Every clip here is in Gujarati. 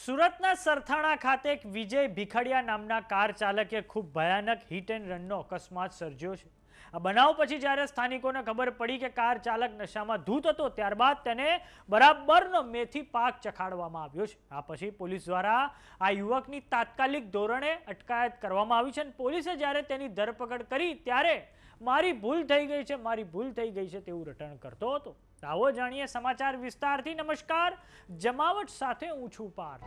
સુરતના સરથાણા ખાતે એક વિજય ભીખડિયા નામના કાર ચાલકે ખૂબ ભયાનક હિટ એન્ડ રનનો અકસ્માત સર્જ્યો છે। આ બનાવ પછી જ્યારે સ્થાનિકોને ખબર પડી કે કાર ચાલક નશામાં ધૂત હતો, ત્યારબાદ તેને બરાબરનો મેથી પાક ચખાડવામાં આવ્યો છે। આ પછી પોલીસ દ્વારા આ યુવકની તાત્કાલિક ધોરણે અટકાયત કરવામાં આવી છે અને પોલીસે જ્યારે તેની ધરપકડ કરી ત્યારે મારી ભૂલ થઈ ગઈ છે તેવું રટણ કરતો હતો। આવો જાણીએ સમાચાર વિસ્તારથી। નમસ્કાર, જમાવટ સાથે હું છું પાર।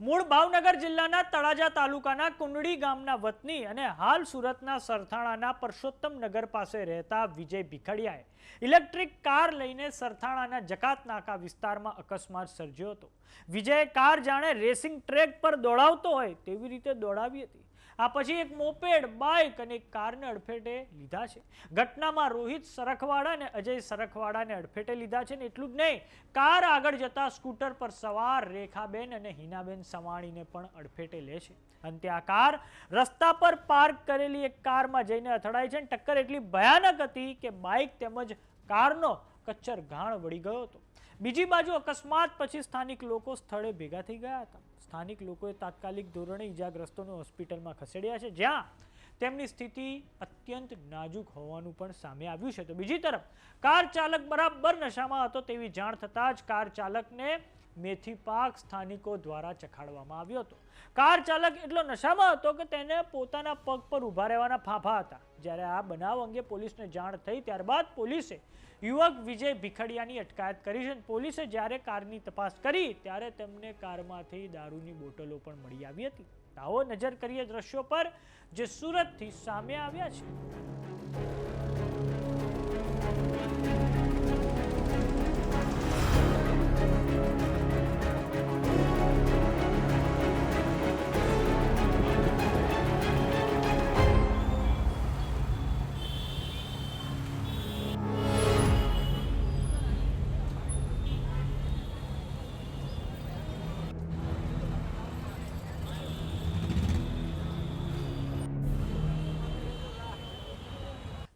મૂળ ભાવનગર જિલ્લાના તળાજા તાલુકાના કુંડળી ગામના વતની અને હાલ સુરતના સરથાણાના પરસોત્તમ નગર પાસે રહેતા વિજય ભીખડિયાએ ઇલેક્ટ્રિક કાર લઈને સરથાણાના જકાત નાકા વિસ્તારમાં અકસ્માત સર્જ્યો હતો। વિજયે કાર જાણે રેસિંગ ટ્રેક પર દોડાવતો હોય તેવી રીતે દોડાવી હતી। આ પછી એક મોપેડ, બાઇક અને કારને અડફેટે લીધા છે। ઘટનામાં રોહિત સરખવાડા અને અજય સરખવાડાને અડફેટે લીધા છે। એટલું જ નહીં, કાર આગળ જતા સ્કૂટર પર સવાર રેખાબેન અને હિનાબેન સવાણીને પણ અડફેટે લે છે। અંતે આ કાર રસ્તા પર પાર્ક કરેલી એક કારમાં જઈને અથડાય છે। ટક્કર એટલી ભયાનક હતી કે બાઇક તેમજ કારનો કચ્છર ઘાણ વળી ગયો હતો। બીજી બાજુ અકસ્માત પછી સ્થાનિક લોકો સ્થળે ભેગા થઈ ગયા હતા। સ્થાનિક લોકોએ તાત્કાલિક ધોરણે ઈજાગ્રસ્તોને હોસ્પિટલમાં ખસેડ્યા છે, જ્યાં તેમની સ્થિતિ અત્યંત નાજુક હોવાનું પણ સામે આવ્યું છે। તો બીજી તરફ કાર ચાલક બરાબર નશામાં હતો તેવી જાણ થતાં જ કાર ચાલકને મેથી પાક સ્થાનિકો દ્વારા ચખાડવામાં આવ્યો હતો। કાર ચાલક એટલો નશામાં હતો કે તેને પોતાના પગ પર ઊભા રહેવાના ફાંફા હતા। જ્યારે આ બનાવ અંગે પોલીસને જાણ થઈ ત્યારબાદ પોલીસે યુવક વિજય ભીખડિયાની અટકાયત કરી છે। પોલીસે જ્યારે કારની તપાસ કરી ત્યારે તેમને કારમાંથી દારૂની બોટલો પણ મળી આવી હતી। આવો નજર કરીએ દ્રશ્યો પર જે સુરતથી સામે આવ્યા છે।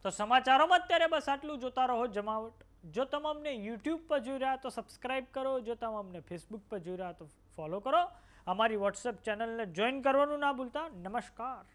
તો સમાચારોમાં અત્યારે બસ આટલું। જોતા રહો જમાવટ। જો તમે અમને યુટ્યુબ પર જોઈ રહ્યા તો સબસ્ક્રાઇબ કરો, જો તમે અમને ફેસબુક પર જોઈ રહ્યા તો ફોલો કરો, અમારી વોટ્સએપ ચેનલને જોઈન કરવાનું ના ભૂલતા। નમસ્કાર।